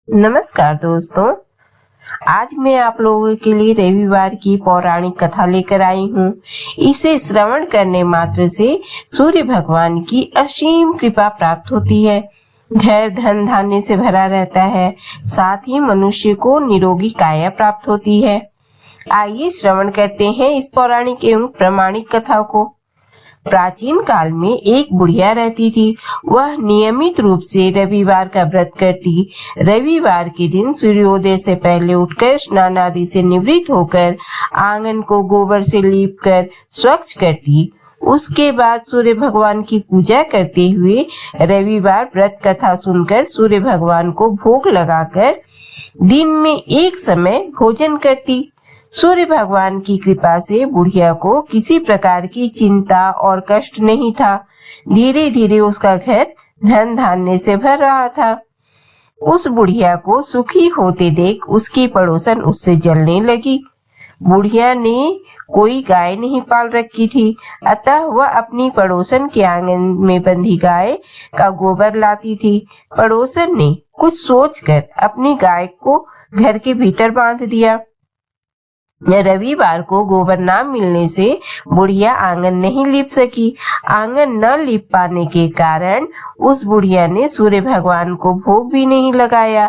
नमस्कार दोस्तों, आज मैं आप लोगों के लिए रविवार की पौराणिक कथा लेकर आई हूँ। इसे श्रवण करने मात्र से सूर्य भगवान की असीम कृपा प्राप्त होती है। घर धन धान्य से भरा रहता है, साथ ही मनुष्य को निरोगी काया प्राप्त होती है। आइए श्रवण करते हैं इस पौराणिक एवं प्रामाणिक कथा को। प्राचीन काल में एक बुढ़िया रहती थी। वह नियमित रूप से रविवार का व्रत करती। रविवार के दिन सूर्योदय से पहले उठकर स्नान आदि से निवृत्त होकर आंगन को गोबर से लीपकर स्वच्छ करती। उसके बाद सूर्य भगवान की पूजा करते हुए रविवार व्रत कथा सुनकर सूर्य भगवान को भोग लगाकर दिन में एक समय भोजन करती। सूर्य भगवान की कृपा से बुढ़िया को किसी प्रकार की चिंता और कष्ट नहीं था। धीरे धीरे उसका घर धन धान्य से भर रहा था। उस बुढ़िया को सुखी होते देख उसकी पड़ोसन उससे जलने लगी। बुढ़िया ने कोई गाय नहीं पाल रखी थी, अतः वह अपनी पड़ोसन के आंगन में बंधी गाय का गोबर लाती थी। पड़ोसन ने कुछ सोचकर अपनी गाय को घर के भीतर बांध दिया। रविवार को गोबर न मिलने से बुढ़िया आंगन नहीं लीप सकी। आंगन न लीप पाने के कारण उस बुढ़िया ने सूर्य भगवान को भोग भी नहीं लगाया।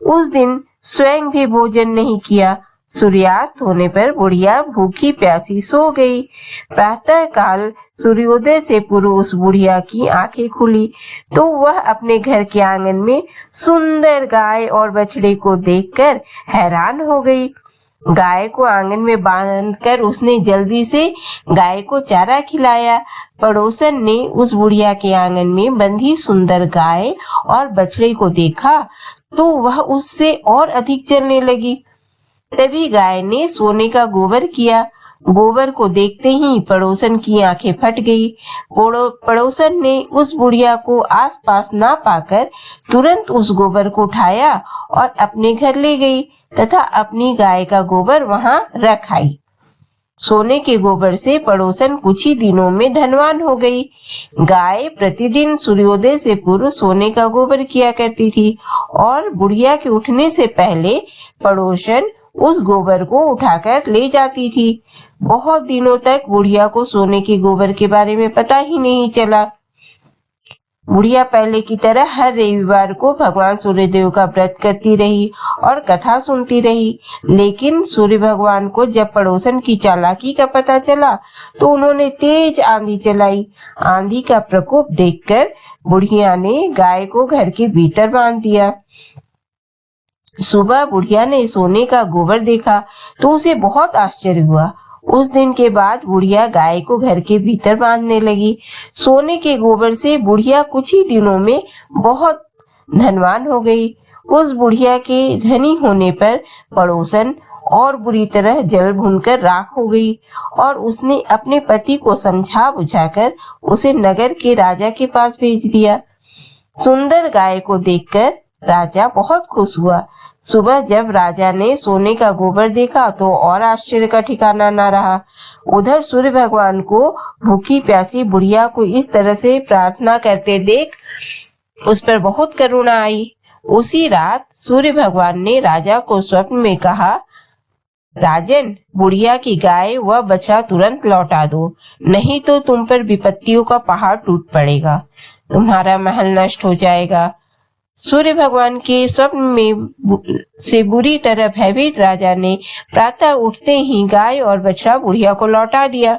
उस दिन स्वयं भी भोजन नहीं किया। सूर्यास्त होने पर बुढ़िया भूखी प्यासी सो गई। प्रातः काल सूर्योदय से पूर्व उस बुढ़िया की आंखें खुली तो वह अपने घर के आंगन में सुंदर गाय और बछड़े को देखकर हैरान हो गई। गाय को आंगन में बांधकर उसने जल्दी से गाय को चारा खिलाया। पड़ोसन ने उस बुढ़िया के आंगन में बंधी सुंदर गाय और बछड़े को देखा तो वह उससे और अधिक जलने लगी। तभी गाय ने सोने का गोबर किया। गोबर को देखते ही पड़ोसन की आंखें फट गई। पड़ोसन ने उस बुढ़िया को आसपास ना पाकर तुरंत उस गोबर को उठाया और अपने घर ले गई तथा अपनी गाय का गोबर वहां रख आई। सोने के गोबर से पड़ोसन कुछ ही दिनों में धनवान हो गई। गाय प्रतिदिन सूर्योदय से पूर्व सोने का गोबर किया करती थी और बुढ़िया के उठने से पहले पड़ोसन उस गोबर को उठाकर ले जाती थी। बहुत दिनों तक बुढ़िया को सोने के गोबर के बारे में पता ही नहीं चला। बुढ़िया पहले की तरह हर रविवार को भगवान सूर्यदेव का व्रत करती रही और कथा सुनती रही। लेकिन सूर्य भगवान को जब पड़ोसन की चालाकी का पता चला तो उन्होंने तेज आंधी चलाई। आंधी का प्रकोप देखकर बुढ़िया ने गाय को घर के भीतर बांध दिया। सुबह बुढ़िया ने सोने का गोबर देखा तो उसे बहुत आश्चर्य हुआ। उस दिन के बाद बुढ़िया गाय को घर के भीतर बांधने लगी। सोने के गोबर से बुढ़िया कुछ ही दिनों में बहुत धनवान हो गई। उस बुढ़िया के धनी होने पर पड़ोसन और बुरी तरह जल भूनकर राख हो गई और उसने अपने पति को समझा बुझाकर उसे नगर के राजा के पास भेज दिया। सुंदर गाय को देखकर राजा बहुत खुश हुआ। सुबह जब राजा ने सोने का गोबर देखा तो और आश्चर्य का ठिकाना न रहा। उधर सूर्य भगवान को भूखी प्यासी बुढ़िया को इस तरह से प्रार्थना करते देख उस पर बहुत करुणा आई। उसी रात सूर्य भगवान ने राजा को स्वप्न में कहा, राजन, बुढ़िया की गाय व बछड़ा तुरंत लौटा दो, नहीं तो तुम पर विपत्तियों का पहाड़ टूट पड़ेगा, तुम्हारा महल नष्ट हो जाएगा। सूर्य भगवान के स्वप्न में से बुरी तरह भयभीत राजा ने प्रातः उठते ही गाय और बछड़ा बुढ़िया को लौटा दिया।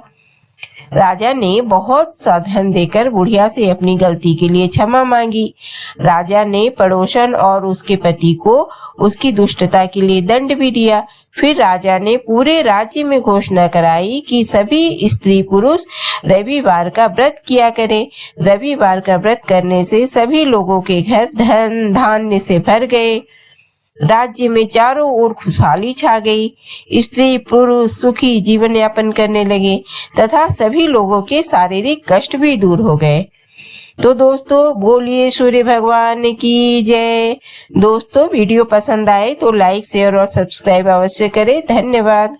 राजा ने बहुत सा धन देकर बुढ़िया से अपनी गलती के लिए क्षमा मांगी। राजा ने पड़ोसन और उसके पति को उसकी दुष्टता के लिए दंड भी दिया। फिर राजा ने पूरे राज्य में घोषणा कराई कि सभी स्त्री पुरुष रविवार का व्रत किया करें। रविवार का व्रत करने से सभी लोगों के घर धन धान्य से भर गए। राज्य में चारों ओर खुशहाली छा गई। स्त्री पुरुष सुखी जीवन यापन करने लगे तथा सभी लोगों के शारीरिक कष्ट भी दूर हो गए। तो दोस्तों, बोलिए सूर्य भगवान की जय। दोस्तों, वीडियो पसंद आए तो लाइक शेयर और सब्सक्राइब अवश्य करें। धन्यवाद।